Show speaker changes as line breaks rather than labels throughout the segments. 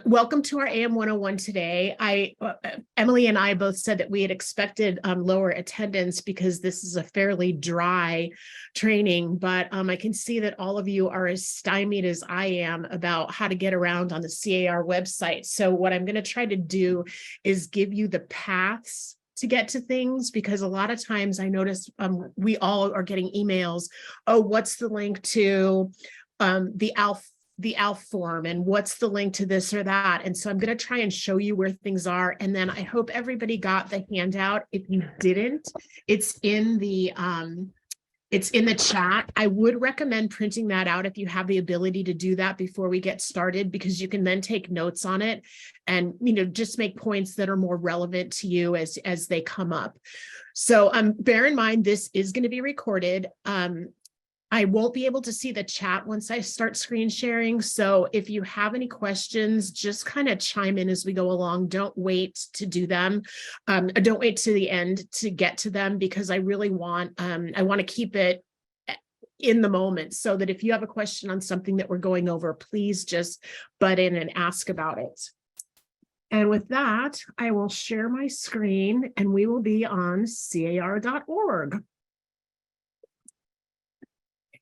Welcome to our AM 101 today. Emily and I both said that we had expected lower attendance because this is a fairly dry training, but I can see that all of you are as stymied as I am about how to get around on the C.A.R. website. So what I'm going to try to do is give you the paths to get to things, because a lot of times I notice we all are getting emails. Oh, what's the link to the ALF form, and what's the link to this or that? And so I'm going to try and show you where things are. And then I hope everybody got the handout. If you didn't, it's in the chat. I would recommend printing that out if you have the ability to do that before we get started, because you can then take notes on it and, just make points that are more relevant to you as they come up. So bear in mind, this is going to be recorded. I won't be able to see the chat once I start screen sharing. So if you have any questions, just kind of chime in as we go along. Don't wait to do them. Don't wait to the end to get to them, because I really want, I want to keep it in the moment, so that if you have a question on something that we're going over, please just butt in and ask about it. And with that, I will share my screen and we will be on CAR.org.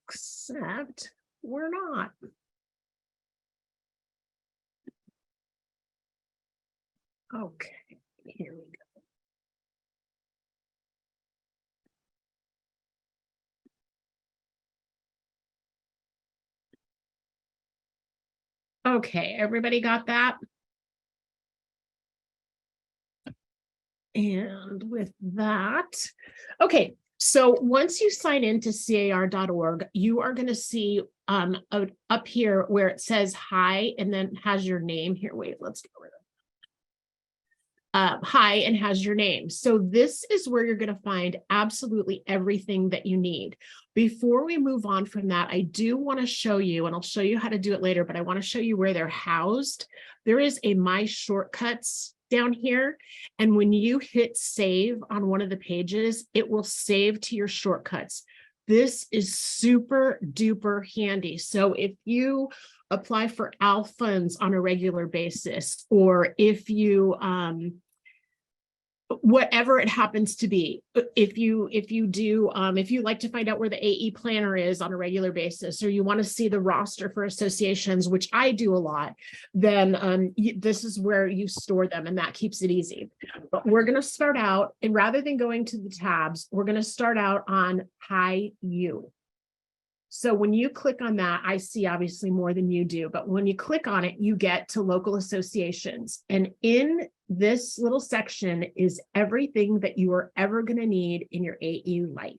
Except we're not. Okay, here we go. Okay, everybody got that? And with that, okay. So once you sign into CAR.org, you are going to see up here where it says hi and then has your name here. Wait, let's get rid of it. Hi and has your name. So this is where you're going to find absolutely everything that you need. Before we move on from that, I do want to show you, and I'll show you how to do it later, but I want to show you where they're housed. There is a My Shortcuts down here, and when you hit save on one of the pages, it will save to your shortcuts. This is super duper handy. So if you apply for ALF funds on a regular basis, or if you whatever it happens to be, if you like to find out where the AE planner is on a regular basis, or you want to see the roster for associations, which I do a lot, then this is where you store them, and that keeps it easy. But we're going to start out, and rather than going to the tabs, we're going to start out on Hi You. So when you click on that, I see obviously more than you do, but when you click on it, you get to local associations. And in this little section is everything that you are ever going to need in your AE life.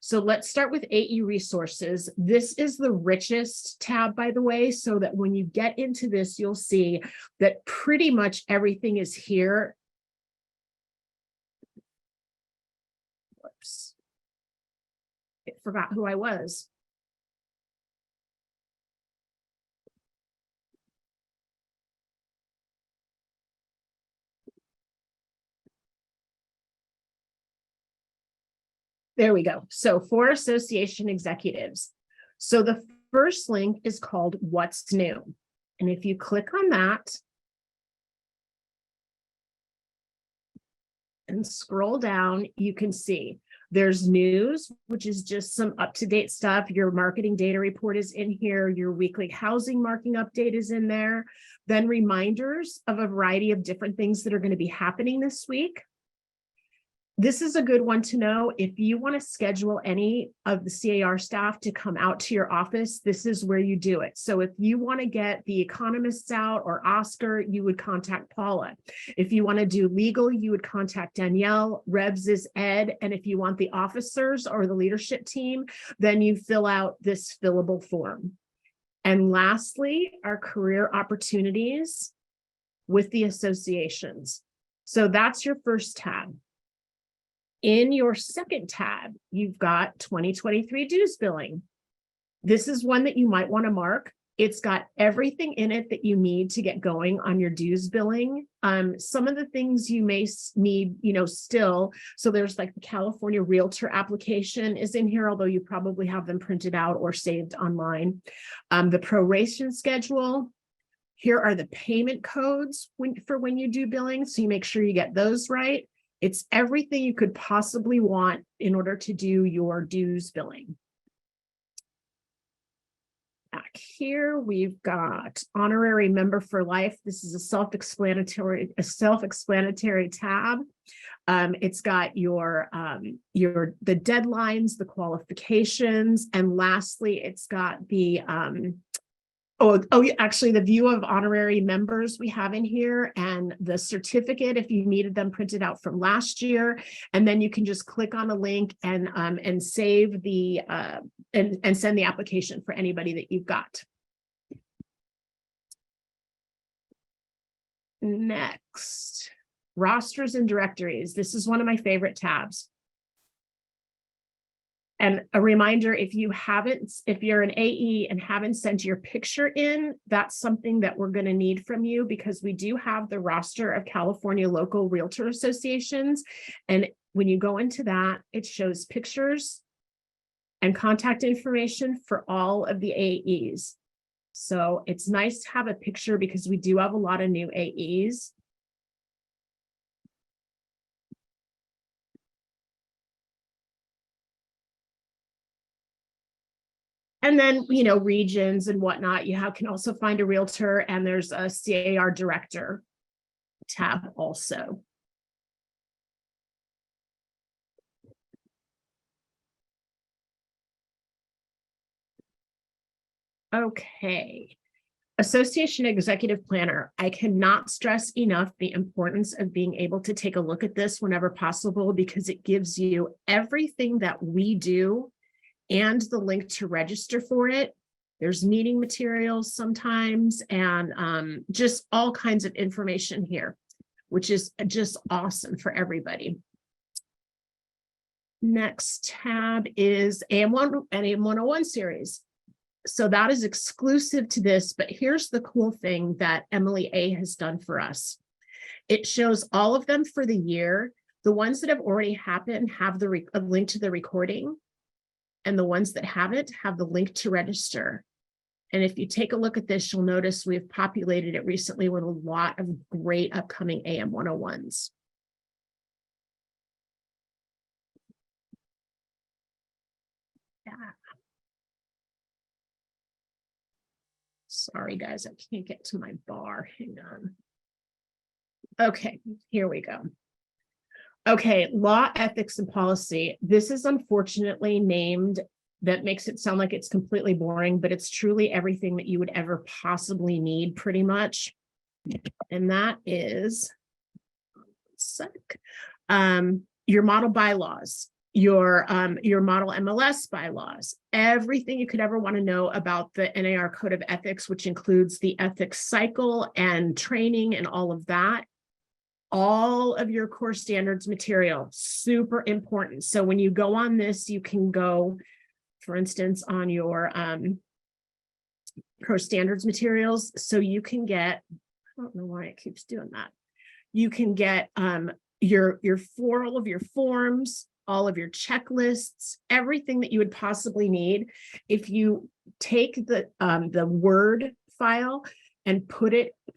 So let's start with AE resources. This is the richest tab, by the way, so that when you get into this, you'll see that pretty much everything is here. Whoops. I forgot who I was. There we go. So for association executives. So the first link is called What's New. And if you click on that and scroll down, you can see there's news, which is just some up-to-date stuff. Your marketing data report is in here. Your weekly housing marking update is in there. Then reminders of a variety of different things that are going to be happening this week. This is a good one to know. If you want to schedule any of the C.A.R. staff to come out to your office, this is where you do it. So if you want to get the economists out or Oscar, you would contact Paula. If you want to do legal, you would contact Danielle. Rebs is Ed. And if you want the officers or the leadership team, then you fill out this fillable form. And lastly, our career opportunities with the associations. So that's your first tab. In your second tab, you've got 2023 dues billing. This is one that you might want to mark. It's got everything in it that you need to get going on your dues billing. Some of the things you may need, still. So there's like the California Realtor application is in here, although you probably have them printed out or saved online. The proration schedule, Here are the payment codes for when you do billing, so you make sure you get those right. It's everything you could possibly want in order to do your dues billing. Back here, we've got honorary member for life. This is a self-explanatory tab. It's got your the deadlines, the qualifications, and lastly, it's got the actually the view of honorary members we have in here, and the certificate if you needed them printed out from last year. And then you can just click on a link and save the and send the application for anybody that you've got. Next, rosters and directories. This is one of my favorite tabs. And a reminder, if you're an AE and haven't sent your picture in, that's something that we're going to need from you, because we do have the roster of California local realtor associations. And when you go into that, it shows pictures and contact information for all of the AEs. So it's nice to have a picture because we do have a lot of new AEs. And then, regions and whatnot, you can also find a realtor, and there's a C.A.R. director tab also. Okay. Association Executive Planner. I cannot stress enough the importance of being able to take a look at this whenever possible, because it gives you everything that we do and the link to register for it. There's meeting materials sometimes, and just all kinds of information here, which is just awesome for everybody. Next tab is AM1 and AM101 series. So that is exclusive to this, but here's the cool thing that Emily A has done for us. It shows all of them for the year. The ones that have already happened have a link to the recording, and the ones that haven't have the link to register. And if you take a look at this, you'll notice we've populated it recently with a lot of great upcoming AM 101s. Yeah. Sorry, guys, I can't get to my bar. Hang on. Okay, here we go. Okay, law, ethics, and policy. This is unfortunately named, that makes it sound like it's completely boring, but it's truly everything that you would ever possibly need, pretty much. And that is, your model bylaws, your model MLS bylaws, everything you could ever want to know about the NAR Code of Ethics, which includes the ethics cycle and training and all of that. All of your core standards material, super important. So when you go on this, you can go, for instance, on your core standards materials. So you can get, I don't know why it keeps doing that. You can get all of your forms, all of your checklists, everything that you would possibly need. If you take the Word file and put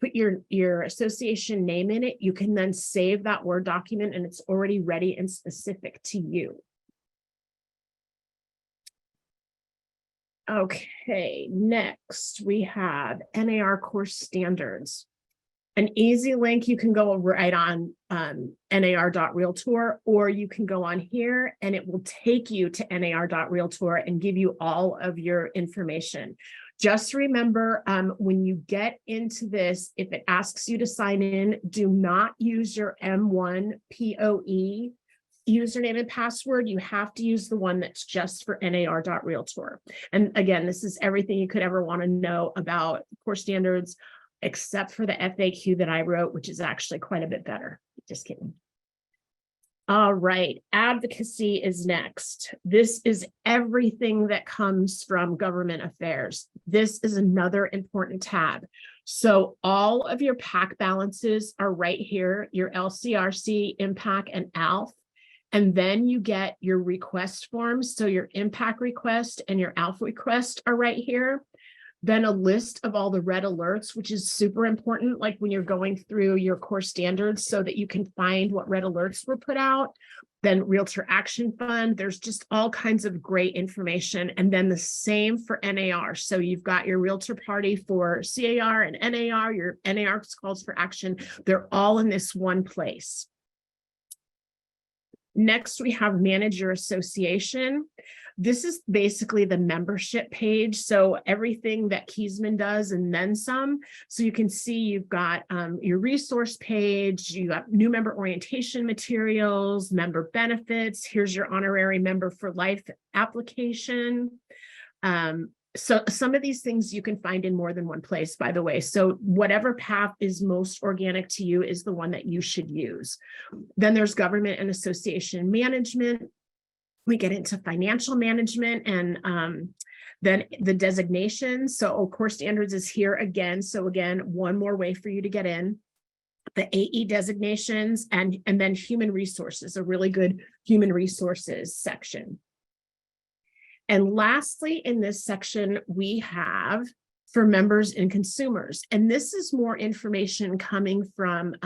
your association name in it, you can then save that Word document, and it's already ready and specific to you. Okay, next we have NAR course standards. An easy link, you can go right on nar.realtor, or you can go on here and it will take you to nar.realtor and give you all of your information. Just remember, when you get into this, if it asks you to sign in, do not use your M1 POE username and password. You have to use the one that's just for nar.realtor. And again, this is everything you could ever want to know about core standards, except for the FAQ that I wrote, which is actually quite a bit better. Just kidding. All right, advocacy is next. This is everything that comes from government affairs. This is another important tab. So all of your PAC balances are right here, your LCRC, IMPAC, and ALF. And then you get your request forms. So your IMPAC request and your ALF request are right here. Then a list of all the red alerts, which is super important, like when you're going through your core standards so that you can find what red alerts were put out. Then Realtor Action Fund, there's just all kinds of great information. And then the same for NAR. So you've got your Realtor Party for C.A.R. and NAR, your NAR calls for action. They're all in this one place. Next, we have Manage Your Association. This is basically the membership page. So everything that Keysman does and then some. So you can see you've got your resource page, you got new member orientation materials, member benefits. Here's your honorary member for life application. So some of these things you can find in more than one place, by the way. So whatever path is most organic to you is the one that you should use. Then there's government and association management. We get into financial management and then the designations. So core standards is here again. So again, one more way for you to get in. The AE designations and then human resources, a really good human resources section. And lastly, in this section, we have for members and consumers. And this is more information coming from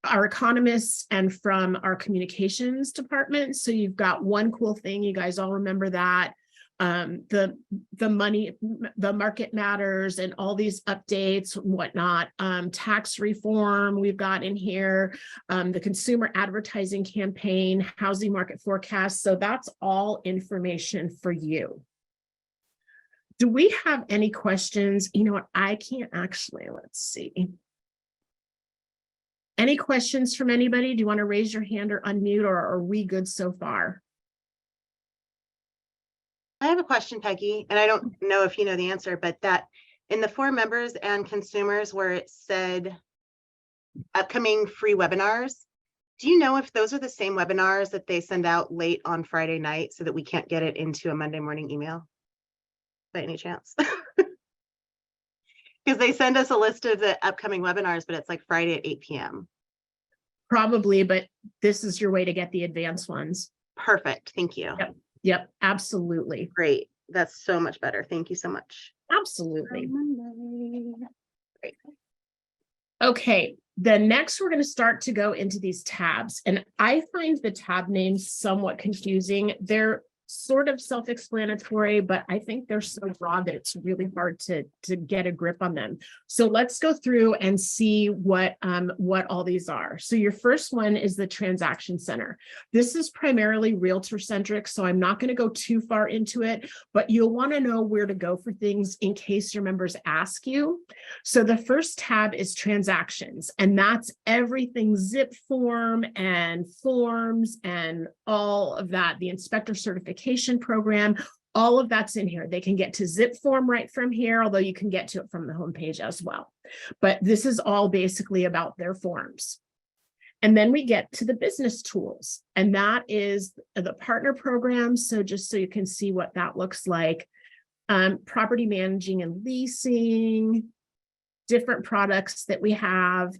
our economists and from our communications department. So you've got one cool thing, you guys all remember that. The market matters and all these updates and whatnot, tax reform we've got in here, the consumer advertising campaign, housing market forecast. So that's all information for you. Do we have any questions? You know what, I can't actually, let's see. Any questions from anybody? Do you want to raise your hand or unmute, or are we good so far?
I have a question, Peggy, and I don't know if you know the answer, but that in the for members and consumers where it said upcoming free webinars, do you know if those are the same webinars that they send out late on Friday night so that we can't get it into a Monday morning email by any chance? Because they send us a list of the upcoming webinars, but it's like Friday at 8 p.m.
Probably, but this is your way to get the advanced ones.
Perfect. Thank you.
Yep, absolutely.
Great. That's so much better. Thank you so much.
Absolutely. Great. Okay, then next we're going to start to go into these tabs. And I find the tab names somewhat confusing. They're sort of self-explanatory, but I think they're so broad that it's really hard to get a grip on them. So let's go through and see what all these are. So your first one is the Transaction Center. This is primarily realtor centric, so I'm not going to go too far into it, but you'll want to know where to go for things in case your members ask you. So the first tab is transactions, and that's everything zip form and forms and all of that, the inspector certification program, all of that's in here. They can get to zip form right from here, although you can get to it from the homepage as well. But this is all basically about their forms. And then we get to the business tools, and that is the partner program. So just so you can see what that looks like, property managing and leasing, different products that we have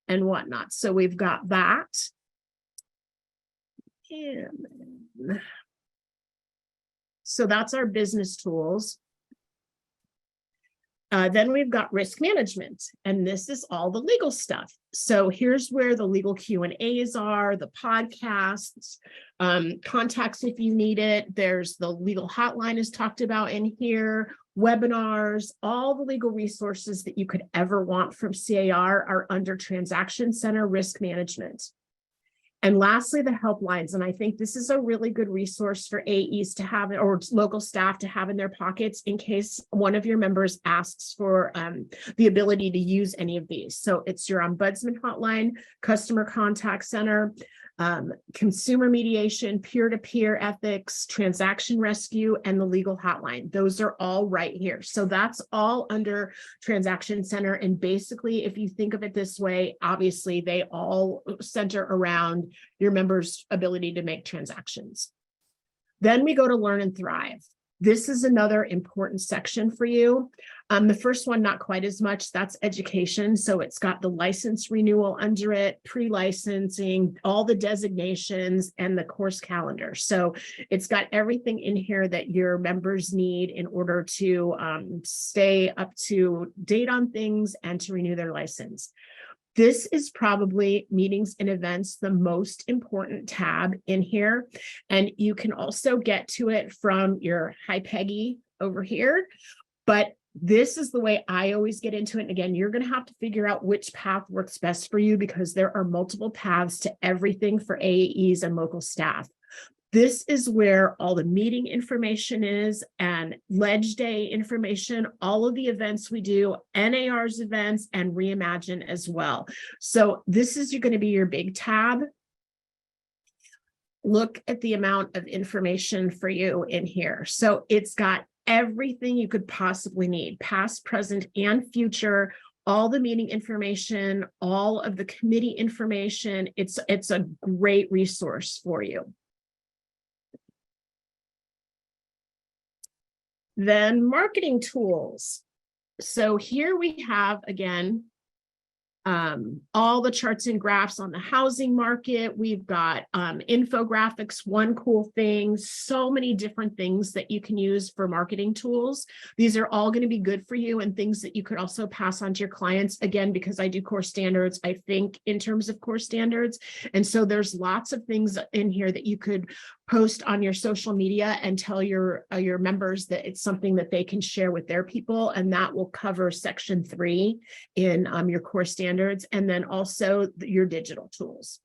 and whatnot. So we've got that. And so that's our business tools. Then we've got risk management, and this is all the legal stuff. So here's where the legal Q&As are, the podcasts, contacts if you need it. There's the legal hotline is talked about in here, webinars, all the legal resources that you could ever want from C.A.R. are under Transaction Center Risk Management. And lastly, the helplines. And I think this is a really good resource for AEs to have, or local staff to have in their pockets in case one of your members asks for the ability to use any of these. So it's your ombudsman hotline, customer contact center, consumer mediation, peer-to-peer ethics, transaction rescue, and the legal hotline. Those are all right here. So that's all under Transaction Center. And basically, if you think of it this way, obviously they all center around your members' ability to make transactions. Then we go to Learn and Thrive. This is another important section for you. The first one, not quite as much, that's education. So it's got the license renewal under it, pre-licensing, all the designations, and the course calendar. So it's got everything in here that your members need in order to stay up to date on things and to renew their license. This is probably meetings and events, the most important tab in here. And you can also get to it from your Hi Peggy over here. But this is the way I always get into it. And again, you're going to have to figure out which path works best for you because there are multiple paths to everything for AAEs and local staff. This is where all the meeting information is and Ledge Day information, all of the events we do, NAR's events, and Reimagine as well. So this is going to be your big tab. Look at the amount of information for you in here. So it's got everything you could possibly need, past, present, and future, all the meeting information, all of the committee information. It's a great resource for you. Then marketing tools. So here we have, again, all the charts and graphs on the housing market. We've got infographics, one cool thing, so many different things that you can use for marketing tools. These are all going to be good for you and things that you could also pass on to your clients. Again, because I do core standards, I think in terms of core standards. And so there's lots of things in here that you could post on your social media and tell your members that it's something that they can share with their people. And that will cover section 3 in your core standards, and then also your digital tools.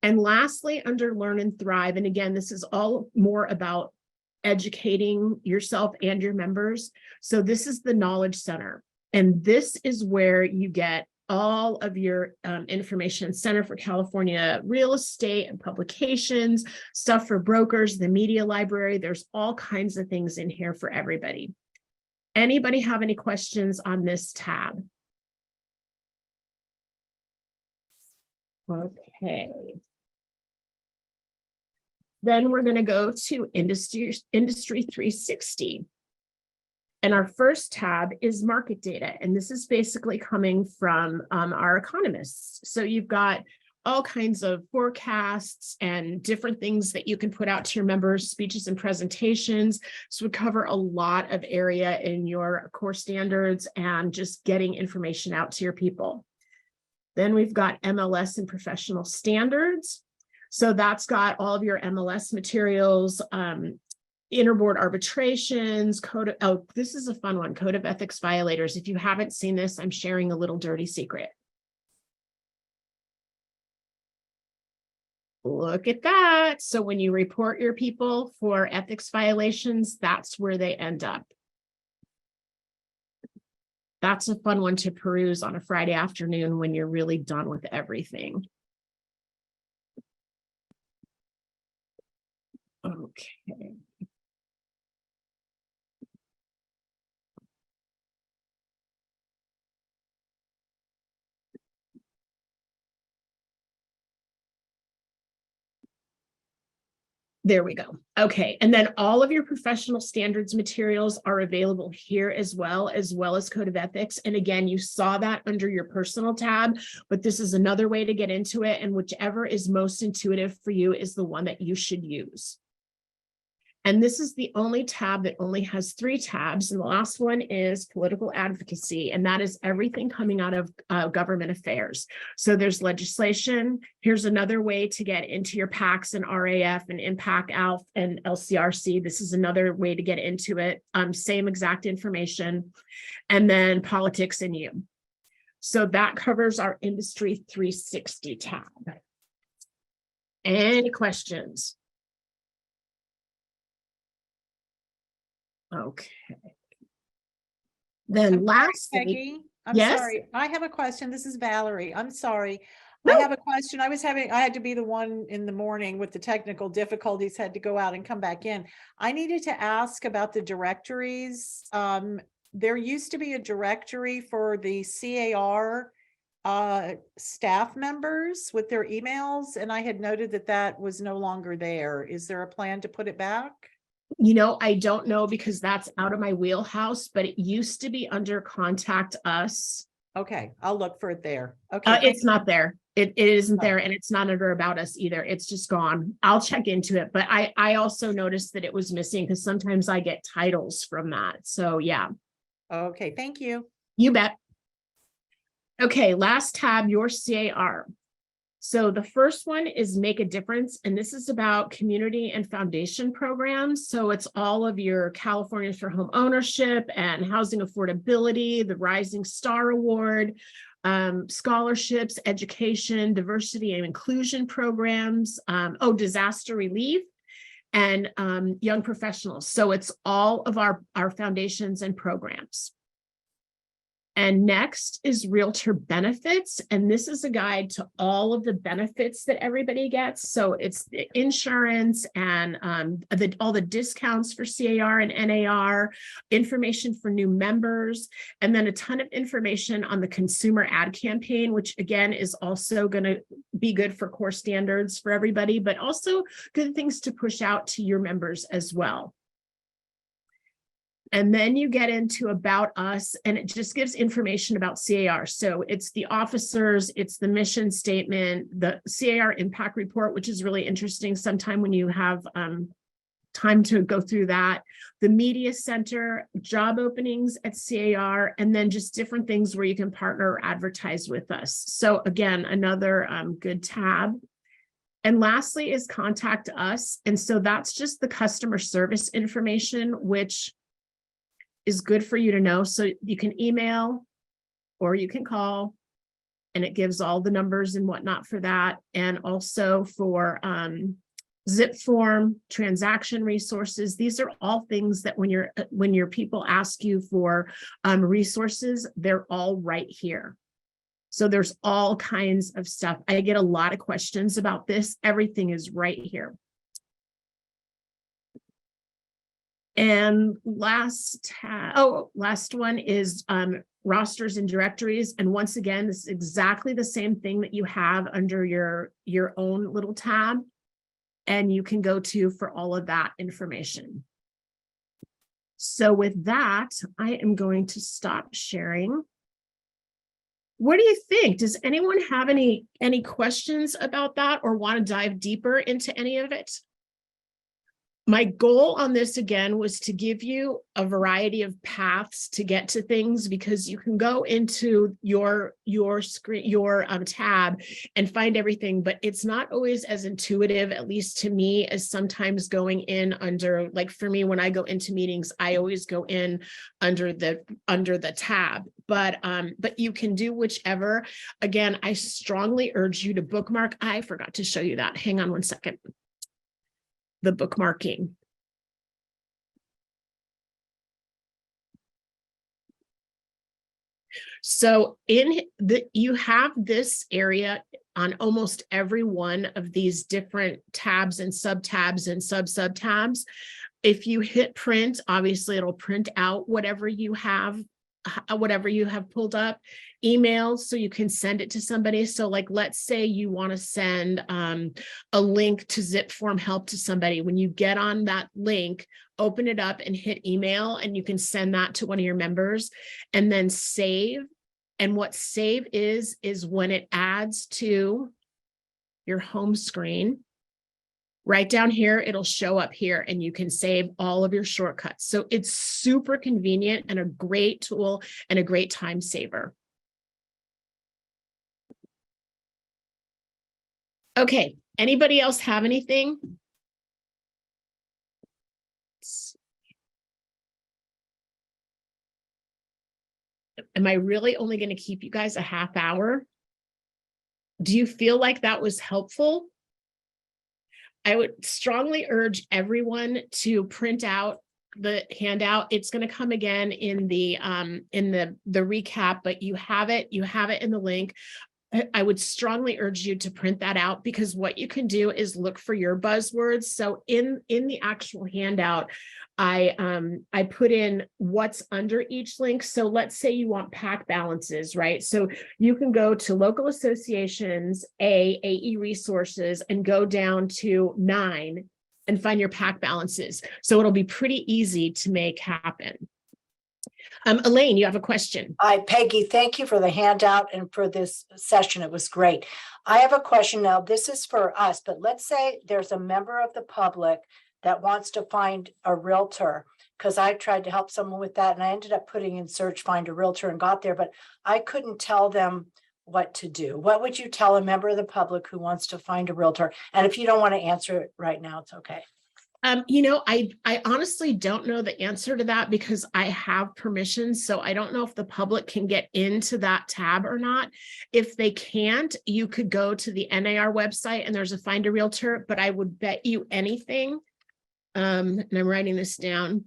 And lastly, under Learn and Thrive, and again, this is all more about educating yourself and your members. So this is the Knowledge Center. And this is where you get all of your information, Center for California Real Estate and Publications, stuff for brokers, the media library. There's all kinds of things in here for everybody. Anybody have any questions on this tab? Okay. Then we're going to go to Industry 360. And our first tab is market data. And this is basically coming from our economists. So you've got all kinds of forecasts and different things that you can put out to your members, speeches and presentations. So we cover a lot of area in your core standards and just getting information out to your people. Then we've got MLS and professional standards. So that's got all of your MLS materials, interboard arbitrations, code of, this is a fun one, code of ethics violators. If you haven't seen this, I'm sharing a little dirty secret. Look at that. So when you report your people for ethics violations, that's where they end up. That's a fun one to peruse on a Friday afternoon when you're really done with everything. Okay. There we go. Okay. And then all of your professional standards materials are available here as well as code of ethics. And again, you saw that under your personal tab, but this is another way to get into it. And whichever is most intuitive for you is the one that you should use. And this is the only tab that only has 3 tabs. And the last one is political advocacy. And that is everything coming out of government affairs. So there's legislation. Here's another way to get into your PACs and RAF and Impact ALF and LCRC. This is another way to get into it. Same exact information. And then politics and you. So that covers our Industry 360 tab. Any questions? Okay. Then lastly,
Peggy, I'm
yes?
sorry. I have a question. This is Valerie. I'm sorry.
No.
I have a question. I had to be the one in the morning with the technical difficulties, had to go out and come back in. I needed to ask about the directories. There used to be a directory for the C.A.R. Staff members with their emails, and I had noted that that was no longer there. Is there a plan to put it back?
I don't know because that's out of my wheelhouse, but it used to be under contact us.
Okay, I'll look for it there. Okay.
It's not there. It isn't
Oh.
there, and it's not under about us either. It's just gone. I'll check into it, but I also noticed that it was missing because sometimes I get titles from that. So yeah,
Okay, thank you.
you bet. Okay, last tab, your C.A.R. So the first one is Make a Difference, and this is about community and foundation programs. So it's all of your Californians for Home Ownership and housing affordability, the Rising Star Award, scholarships, education, diversity and inclusion programs, disaster relief, and young professionals. So it's all of our foundations and programs. And next is Realtor Benefits. And this is a guide to all of the benefits that everybody gets. So it's the insurance and all the discounts for C.A.R. and N.A.R., information for new members, and then a ton of information on the consumer ad campaign, which again is also going to be good for core standards for everybody, but also good things to push out to your members as well. And then you get into About Us, and it just gives information about C.A.R. So it's the officers, it's the mission statement, the C.A.R. impact report, which is really interesting sometime when you have time to go through that, the media center, job openings at C.A.R., and then just different things where you can partner or advertise with us. So again, another good tab. And lastly is Contact Us. And so that's just the customer service information, which is good for you to know. So you can email or you can call, and it gives all the numbers and whatnot for that. And also for zip form, transaction resources. These are all things that when your people ask you for resources, they're all right here. So there's all kinds of stuff. I get a lot of questions about this. Everything is right here. And last one is rosters and directories. And once again, this is exactly the same thing that you have under your own little tab. And you can go to for all of that information. So with that, I am going to stop sharing. What do you think? Does anyone have any questions about that or want to dive deeper into any of it? My goal on this, again, was to give you a variety of paths to get to things, because you can go into your screen, your tab, and find everything, but it's not always as intuitive, at least to me, as sometimes going in under, like for me, when I go into meetings, I always go in under the tab. But you can do whichever. Again, I strongly urge you to bookmark. I forgot to show you that. Hang on one second. The bookmarking. So you have this area on almost every one of these different tabs and sub-tabs and sub-sub-tabs. If you hit print, obviously it'll print out whatever you have pulled up. Emails, so you can send it to somebody. So like, let's say you want to send a link to zip form help to somebody. When you get on that link, open it up and hit email, and you can send that to one of your members, and then save. And what save is when it adds to your home screen, right down here, it'll show up here, and you can save all of your shortcuts. So it's super convenient and a great tool and a great time saver. Okay, anybody else have anything? Am I really only going to keep you guys a half hour? Do you feel like that was helpful? I would strongly urge everyone to print out the handout. It's going to come again in the recap, but you have it in the link. I would strongly urge you to print that out, because what you can do is look for your buzzwords. So in the actual handout, I put in what's under each link. So let's say you want PAC balances, right? So you can go to local associations, AE resources, and go down to 9 and find your pack balances. So it'll be pretty easy to make happen. Elaine, you have a question.
Hi, Peggy. Thank you for the handout and for this session. It was great. I have a question now. This is for us, but let's say there's a member of the public that wants to find a realtor, because I tried to help someone with that and I ended up putting in search find a realtor and got there, but I couldn't tell them what to do. What would you tell a member of the public who wants to find a realtor? And if you don't want to answer it right now, it's okay.
I honestly don't know the answer to that because I have permission. So I don't know if the public can get into that tab or not. If they can't, you could go to the NAR website and there's a find a realtor, but I would bet you anything. And I'm writing this down.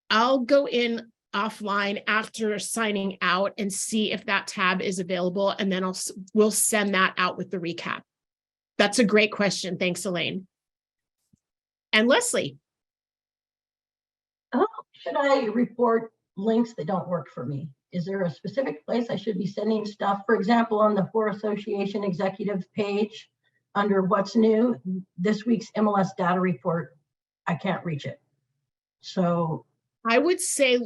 I'll go in offline after signing out and see if that tab is available. And then we'll send that out with the recap. That's a great question. Thanks, Elaine. And Leslie.
How should I report links that don't work for me? Is there a specific place I should be sending stuff? For example, on the For Association executive page, under what's new, this week's MLS data report, I can't reach it. So
I would say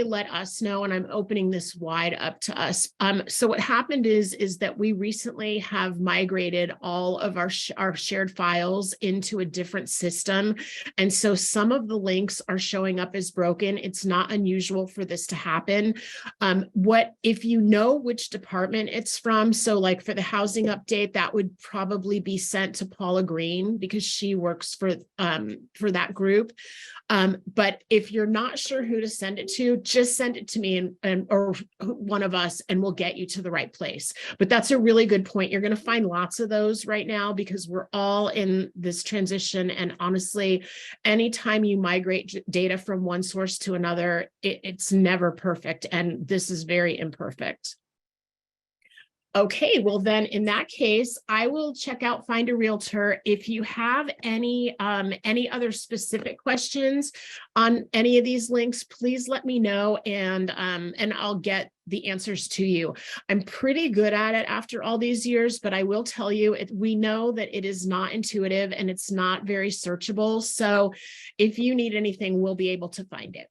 let us know, and I'm opening this wide up to us. So what happened is that we recently have migrated all of our shared files into a different system. And so some of the links are showing up as broken. It's not unusual for this to happen. If you know which department it's from, so like for the housing update, that would probably be sent to Paula Green because she works for that group. But if you're not sure who to send it to, just send it to me or one of us, and we'll get you to the right place. But that's a really good point. You're going to find lots of those right now because we're all in this transition. And honestly, anytime you migrate data from one source to another, it's never perfect. And this is very imperfect. Okay, well then in that case, I will check out Find a Realtor. If you have any other specific questions on any of these links, please let me know and I'll get the answers to you. I'm pretty good at it after all these years, but I will tell you, we know that it is not intuitive and it's not very searchable. So if you need anything, we'll be able to find it.